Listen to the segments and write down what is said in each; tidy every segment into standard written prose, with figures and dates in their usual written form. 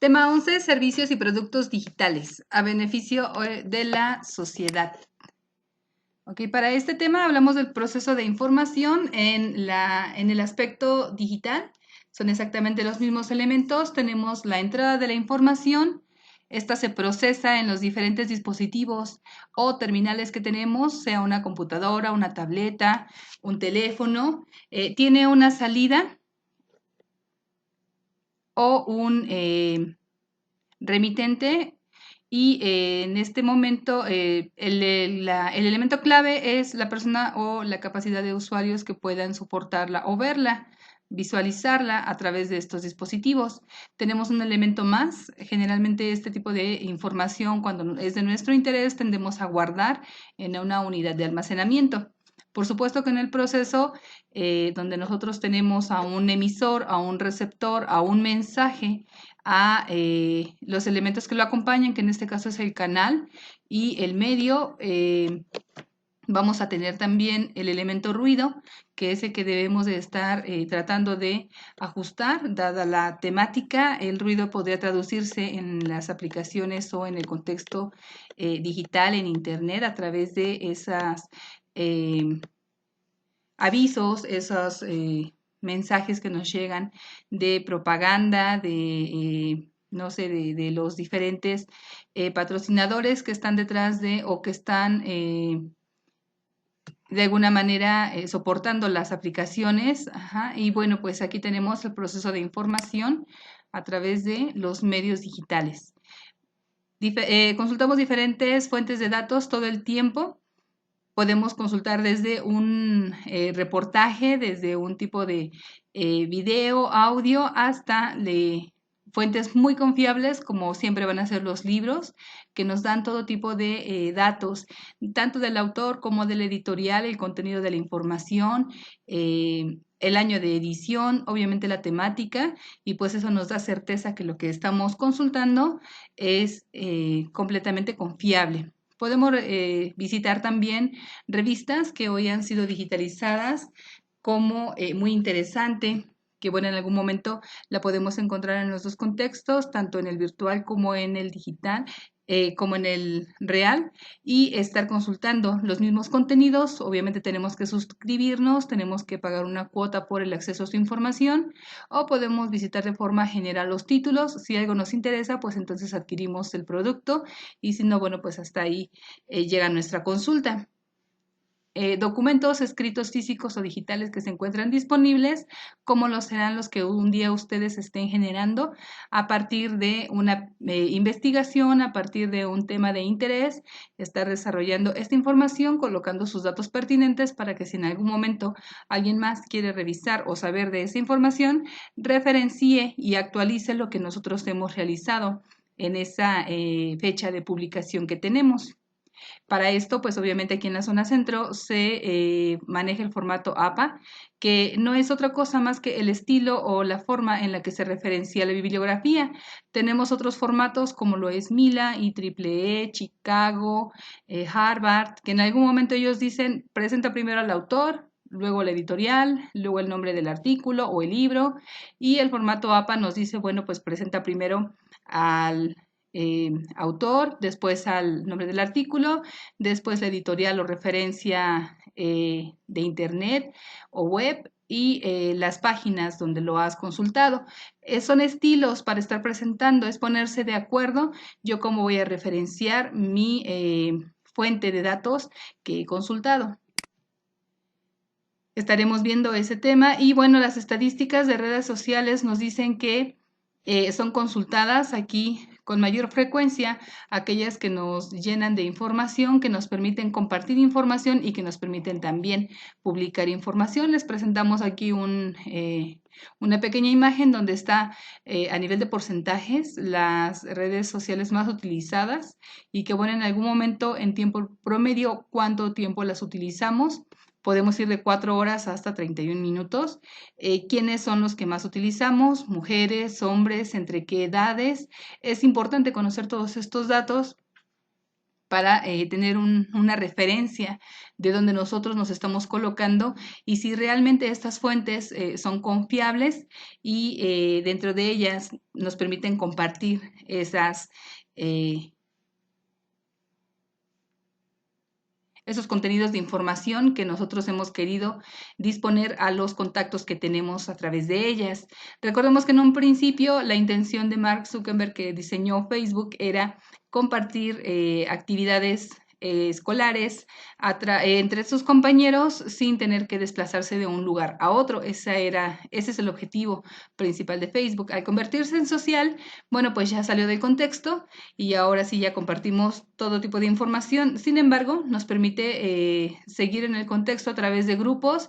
Tema 11, servicios y productos digitales a beneficio de la sociedad. Ok, para este tema hablamos del proceso de información en el aspecto digital. Son exactamente los mismos elementos. Tenemos la entrada de la información. Esta se procesa en los diferentes dispositivos o terminales que tenemos, sea una computadora, una tableta, un teléfono. Tiene una salida o un remitente y en este momento el elemento clave es la persona o la capacidad de usuarios que puedan soportarla o verla, visualizarla a través de estos dispositivos. Tenemos un elemento más. Generalmente este tipo de información, cuando es de nuestro interés, tendemos a guardar en una unidad de almacenamiento. Por supuesto que en el proceso donde nosotros tenemos a un emisor, a un receptor, a un mensaje, a los elementos que lo acompañan, que en este caso es el canal y el medio. Vamos a tener también el elemento ruido, que es el que debemos de estar tratando de ajustar, dada la temática. El ruido podría traducirse en las aplicaciones o en el contexto digital, en Internet, a través de esas avisos, esos mensajes que nos llegan de propaganda, no sé, de los diferentes patrocinadores que están detrás de o que están de alguna manera soportando las aplicaciones. Ajá, y bueno, pues aquí tenemos el proceso de información a través de los medios digitales. Consultamos diferentes fuentes de datos todo el tiempo. Podemos consultar desde un reportaje, desde un tipo de video, audio, hasta fuentes muy confiables, como siempre van a ser los libros, que nos dan todo tipo de datos, tanto del autor como del editorial, el contenido de la información, el año de edición, obviamente la temática, y pues eso nos da certeza que lo que estamos consultando es completamente confiable. Podemos visitar también revistas que hoy han sido digitalizadas como Muy Interesante, que bueno, en algún momento la podemos encontrar en los dos contextos, tanto en el virtual como en el digital, como en el real, y estar consultando los mismos contenidos. Obviamente tenemos que suscribirnos, tenemos que pagar una cuota por el acceso a su información, o podemos visitar de forma general los títulos. Si algo nos interesa, pues entonces adquirimos el producto, y si no, bueno, pues hasta ahí llega nuestra consulta. Documentos escritos físicos o digitales que se encuentran disponibles, como lo serán los que un día ustedes estén generando a partir de una investigación, a partir de un tema de interés, estar desarrollando esta información, colocando sus datos pertinentes para que si en algún momento alguien más quiere revisar o saber de esa información, referencie y actualice lo que nosotros hemos realizado en esa fecha de publicación que tenemos. Para esto, pues obviamente aquí en la zona centro se maneja el formato APA, que no es otra cosa más que el estilo o la forma en la que se referencia la bibliografía. Tenemos otros formatos como lo es Mila, IEEE, Chicago, Harvard, que en algún momento ellos dicen, presenta primero al autor, luego la editorial, luego el nombre del artículo o el libro, y el formato APA nos dice, bueno, pues presenta primero al autor, después al nombre del artículo, después la editorial o referencia de internet o web y las páginas donde lo has consultado. Son estilos para estar presentando, es ponerse de acuerdo yo cómo voy a referenciar mi fuente de datos que he consultado. Estaremos viendo ese tema y bueno, las estadísticas de redes sociales nos dicen que son consultadas aquí con mayor frecuencia aquellas que nos llenan de información, que nos permiten compartir información y que nos permiten también publicar información. Les presentamos aquí una pequeña imagen donde está a nivel de porcentajes las redes sociales más utilizadas y que bueno, en algún momento en tiempo promedio, cuánto tiempo las utilizamos. Podemos ir de 4 horas hasta 31 minutos. ¿Quiénes son los que más utilizamos? Mujeres, hombres, entre qué edades. Es importante conocer todos estos datos para tener una referencia de donde nosotros nos estamos colocando y si realmente estas fuentes son confiables y dentro de ellas nos permiten compartir esos contenidos de información que nosotros hemos querido disponer a los contactos que tenemos a través de ellas. Recordemos que en un principio la intención de Mark Zuckerberg, que diseñó Facebook, era compartir actividades escolares entre sus compañeros sin tener que desplazarse de un lugar a otro. Ese es el objetivo principal de Facebook. Al convertirse en social, bueno, pues ya salió del contexto y ahora sí ya compartimos todo tipo de información. Sin embargo, nos permite seguir en el contexto a través de grupos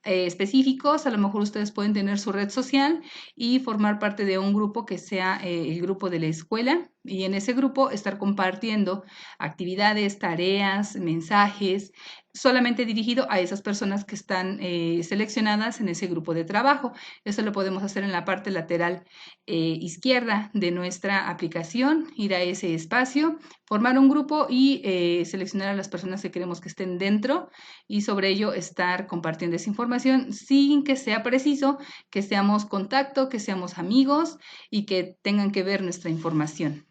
específicos. A lo mejor ustedes pueden tener su red social y formar parte de un grupo que sea el grupo de la escuela y en ese grupo estar compartiendo actividades, tareas, mensajes, solamente dirigido a esas personas que están seleccionadas en ese grupo de trabajo. Eso lo podemos hacer en la parte lateral izquierda de nuestra aplicación, ir a ese espacio, formar un grupo y seleccionar a las personas que queremos que estén dentro y sobre ello estar compartiendo esa información sin que sea preciso que seamos contacto, que seamos amigos y que tengan que ver nuestra información.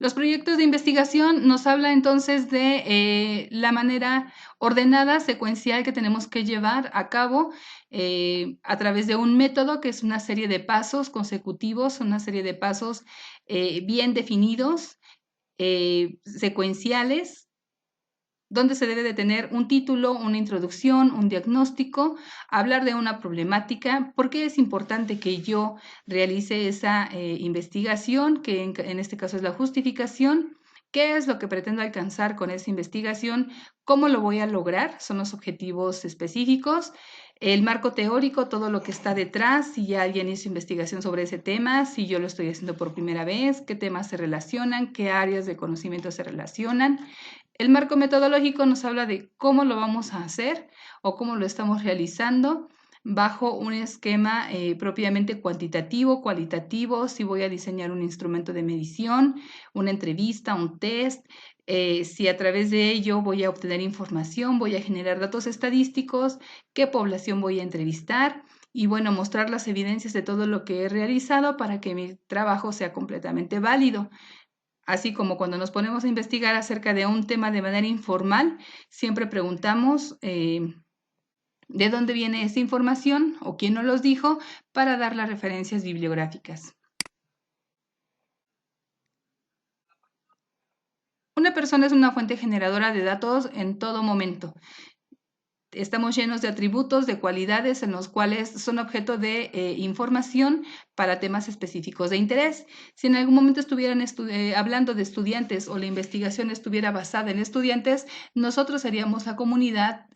Los proyectos de investigación nos habla entonces de la manera ordenada, secuencial que tenemos que llevar a cabo a través de un método que es una serie de pasos consecutivos, una serie de pasos bien definidos, secuenciales, donde se debe de tener un título, una introducción, un diagnóstico, hablar de una problemática, por qué es importante que yo realice esa investigación, que en este caso es la justificación, qué es lo que pretendo alcanzar con esa investigación, cómo lo voy a lograr, son los objetivos específicos, el marco teórico, todo lo que está detrás, si ya alguien hizo investigación sobre ese tema, si yo lo estoy haciendo por primera vez, qué temas se relacionan, qué áreas de conocimiento se relacionan. El marco metodológico nos habla de cómo lo vamos a hacer o cómo lo estamos realizando bajo un esquema propiamente cuantitativo, cualitativo, si voy a diseñar un instrumento de medición, una entrevista, un test, si a través de ello voy a obtener información, voy a generar datos estadísticos, qué población voy a entrevistar y bueno, mostrar las evidencias de todo lo que he realizado para que mi trabajo sea completamente válido. Así como cuando nos ponemos a investigar acerca de un tema de manera informal, siempre preguntamos de dónde viene esa información o quién nos los dijo para dar las referencias bibliográficas. Una persona es una fuente generadora de datos en todo momento. Estamos llenos de atributos, de cualidades en los cuales son objeto de información para temas específicos de interés. Si en algún momento estuvieran hablando de estudiantes o la investigación estuviera basada en estudiantes, nosotros seríamos la comunidad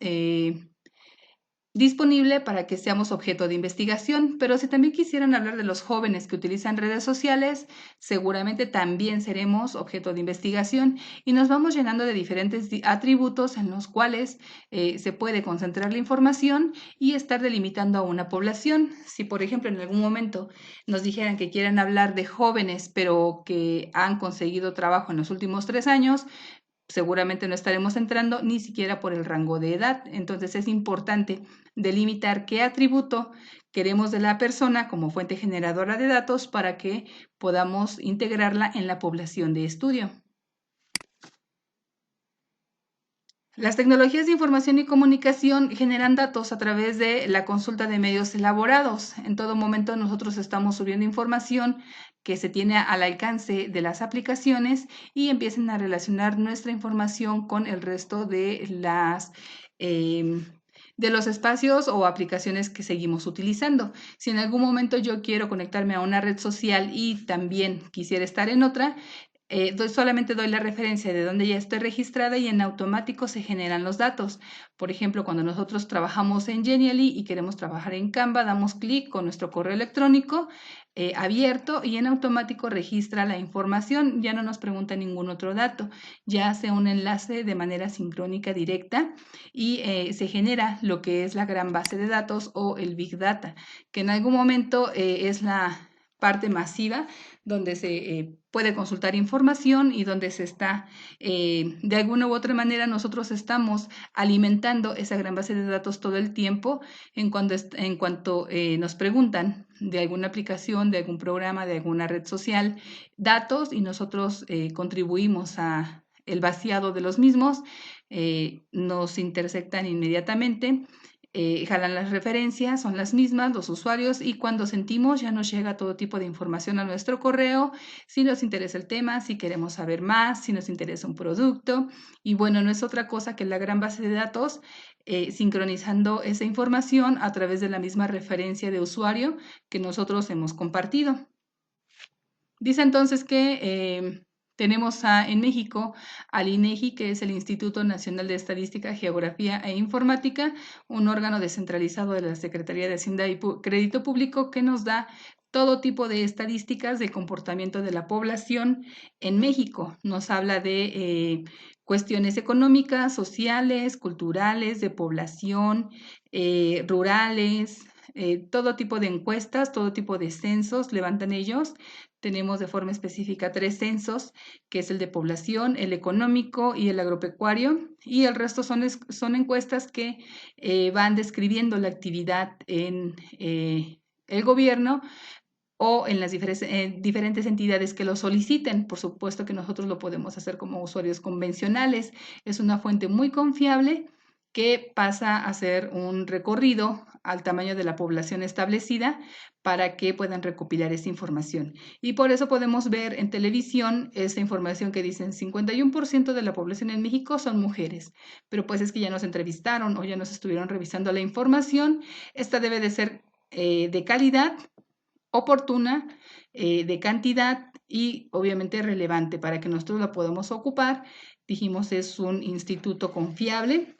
disponible para que seamos objeto de investigación, pero si también quisieran hablar de los jóvenes que utilizan redes sociales, seguramente también seremos objeto de investigación y nos vamos llenando de diferentes atributos en los cuales se puede concentrar la información y estar delimitando a una población. Si, por ejemplo, en algún momento nos dijeran que quieren hablar de jóvenes, pero que han conseguido trabajo en los últimos 3 años, seguramente no estaremos entrando ni siquiera por el rango de edad. Entonces es importante delimitar qué atributo queremos de la persona como fuente generadora de datos para que podamos integrarla en la población de estudio. Las tecnologías de información y comunicación generan datos a través de la consulta de medios elaborados. En todo momento nosotros estamos subiendo información que se tiene al alcance de las aplicaciones y empiezan a relacionar nuestra información con el resto de de los espacios o aplicaciones que seguimos utilizando. Si en algún momento yo quiero conectarme a una red social y también quisiera estar en otra, solamente doy la referencia de donde ya estoy registrada y en automático se generan los datos. Por ejemplo, cuando nosotros trabajamos en Genially y queremos trabajar en Canva, damos clic con nuestro correo electrónico abierto y en automático registra la información, ya no nos pregunta ningún otro dato, ya hace un enlace de manera sincrónica directa y se genera lo que es la gran base de datos o el Big Data, que en algún momento es parte masiva donde se puede consultar información y donde se está, de alguna u otra manera, nosotros estamos alimentando esa gran base de datos todo el tiempo en cuanto nos preguntan de alguna aplicación, de algún programa, de alguna red social, datos y nosotros contribuimos a el vaciado de los mismos, nos intersectan inmediatamente. Jalan las referencias, son las mismas, los usuarios, y cuando sentimos ya nos llega todo tipo de información a nuestro correo, si nos interesa el tema, si queremos saber más, si nos interesa un producto, y bueno, no es otra cosa que la gran base de datos sincronizando esa información a través de la misma referencia de usuario que nosotros hemos compartido. Dice entonces que tenemos en México al INEGI, que es el Instituto Nacional de Estadística, Geografía e Informática, un órgano descentralizado de la Secretaría de Hacienda y Crédito Público que nos da todo tipo de estadísticas del comportamiento de la población en México. Nos habla de cuestiones económicas, sociales, culturales, de población, rurales, todo tipo de encuestas, todo tipo de censos levantan ellos. Tenemos de forma específica 3 censos, que es el de población, el económico y el agropecuario, y el resto son encuestas que van describiendo la actividad en el gobierno o en las diferentes entidades que lo soliciten. Por supuesto que nosotros lo podemos hacer como usuarios convencionales. Es una fuente muy confiable que pasa a ser un recorrido al tamaño de la población establecida para que puedan recopilar esa información. Y por eso podemos ver en televisión esa información que dicen 51% de la población en México son mujeres, pero pues es que ya nos entrevistaron o ya nos estuvieron revisando la información. Esta debe de ser de calidad, oportuna, de cantidad y obviamente relevante para que nosotros la podamos ocupar. Dijimos, es un instituto confiable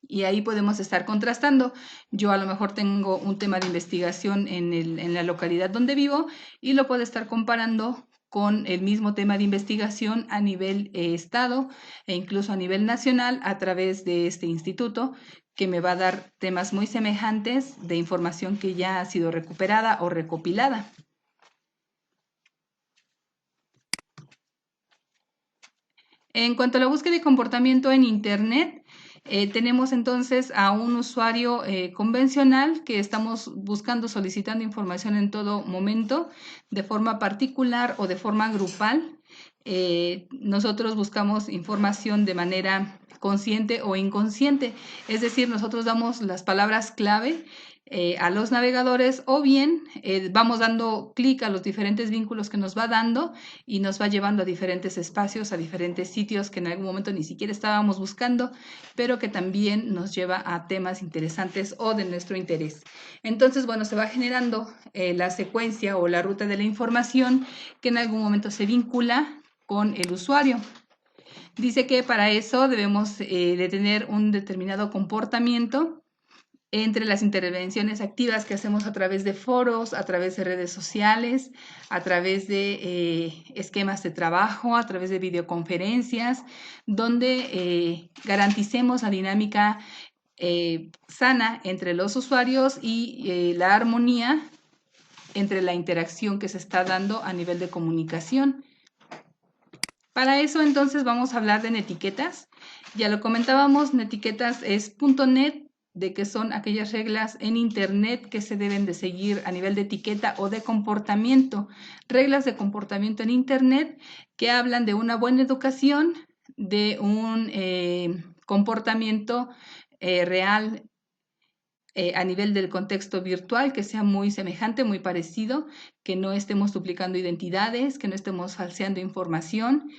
y ahí podemos estar contrastando. Yo a lo mejor tengo un tema de investigación en la localidad donde vivo y lo puedo estar comparando con el mismo tema de investigación a nivel estado e incluso a nivel nacional a través de este instituto, que me va a dar temas muy semejantes de información que ya ha sido recuperada o recopilada. En cuanto a la búsqueda de comportamiento en Internet, tenemos entonces a un usuario convencional que estamos buscando, solicitando información en todo momento, de forma particular o de forma grupal. Nosotros buscamos información de manera consciente o inconsciente, es decir, nosotros damos las palabras clave a los navegadores o bien vamos dando clic a los diferentes vínculos que nos va dando y nos va llevando a diferentes espacios, a diferentes sitios que en algún momento ni siquiera estábamos buscando, pero que también nos lleva a temas interesantes o de nuestro interés. Entonces, bueno, se va generando la secuencia o la ruta de la información que en algún momento se vincula con el usuario. Dice que para eso debemos de tener un determinado comportamiento entre las intervenciones activas que hacemos a través de foros, a través de redes sociales, a través de esquemas de trabajo, a través de videoconferencias, donde garanticemos la dinámica sana entre los usuarios y la armonía entre la interacción que se está dando a nivel de comunicación. Para eso entonces vamos a hablar de netiquetas. Ya lo comentábamos, netiquetas es .net, de que son aquellas reglas en Internet que se deben de seguir a nivel de etiqueta o de comportamiento. Reglas de comportamiento en Internet que hablan de una buena educación, de un comportamiento real a nivel del contexto virtual, que sea muy semejante, muy parecido, que no estemos duplicando identidades, que no estemos falseando información,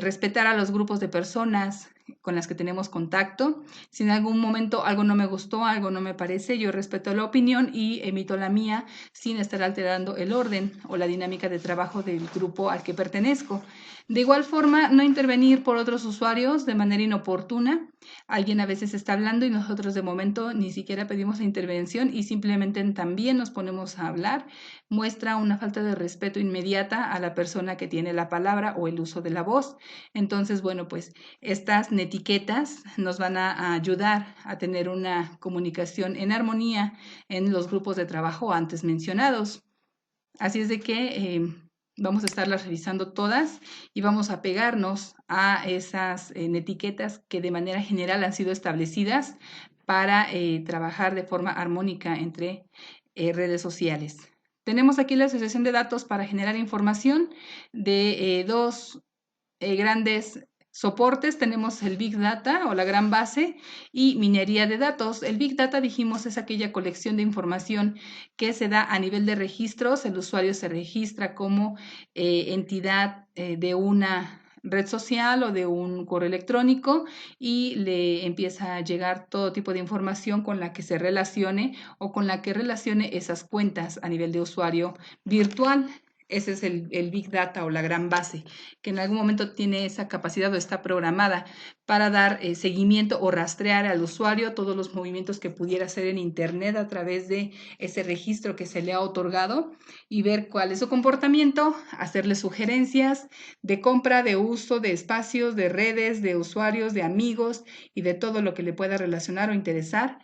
respetar a los grupos de personas con las que tenemos contacto. Si en algún momento algo no me gustó, algo no me parece, yo respeto la opinión y emito la mía sin estar alterando el orden o la dinámica de trabajo del grupo al que pertenezco. De igual forma, no intervenir por otros usuarios de manera inoportuna. Alguien a veces está hablando y nosotros de momento ni siquiera pedimos la intervención y simplemente también nos ponemos a hablar. Muestra una falta de respeto inmediata a la persona que tiene la palabra o el uso de la voz. Entonces, bueno, pues estas netiquetas nos van a ayudar a tener una comunicación en armonía en los grupos de trabajo antes mencionados. Así es de que vamos a estarlas revisando todas y vamos a pegarnos a esas etiquetas que de manera general han sido establecidas para trabajar de forma armónica entre redes sociales. Tenemos aquí la asociación de datos para generar información de dos grandes soportes. Tenemos el Big Data o la gran base y minería de datos. El Big Data, dijimos, es aquella colección de información que se da a nivel de registros. El usuario se registra como entidad de una red social o de un correo electrónico y le empieza a llegar todo tipo de información con la que se relacione o con la que relacione esas cuentas a nivel de usuario virtual. Ese es el Big Data o la gran base, que en algún momento tiene esa capacidad o está programada para dar seguimiento o rastrear al usuario todos los movimientos que pudiera hacer en Internet a través de ese registro que se le ha otorgado y ver cuál es su comportamiento, hacerle sugerencias de compra, de uso, de espacios, de redes, de usuarios, de amigos y de todo lo que le pueda relacionar o interesar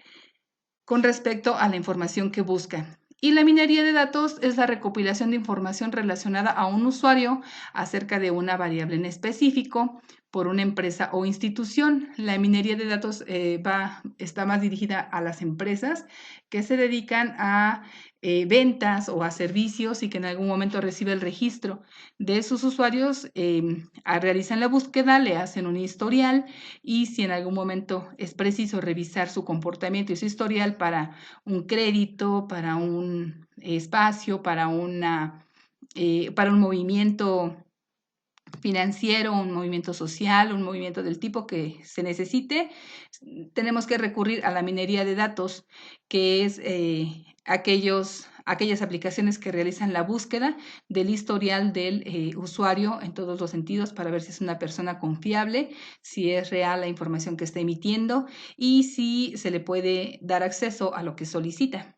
con respecto a la información que busca. Y la minería de datos es la recopilación de información relacionada a un usuario acerca de una variable en específico por una empresa o institución. La minería de datos está más dirigida a las empresas que se dedican a ventas o a servicios y que en algún momento recibe el registro de sus usuarios, realizan la búsqueda, le hacen un historial y si en algún momento es preciso revisar su comportamiento y su historial para un crédito, para un espacio, para un movimiento financiero, un movimiento social, un movimiento del tipo que se necesite, tenemos que recurrir a la minería de datos, que es aquellas aplicaciones que realizan la búsqueda del historial del usuario en todos los sentidos para ver si es una persona confiable, si es real la información que está emitiendo y si se le puede dar acceso a lo que solicita.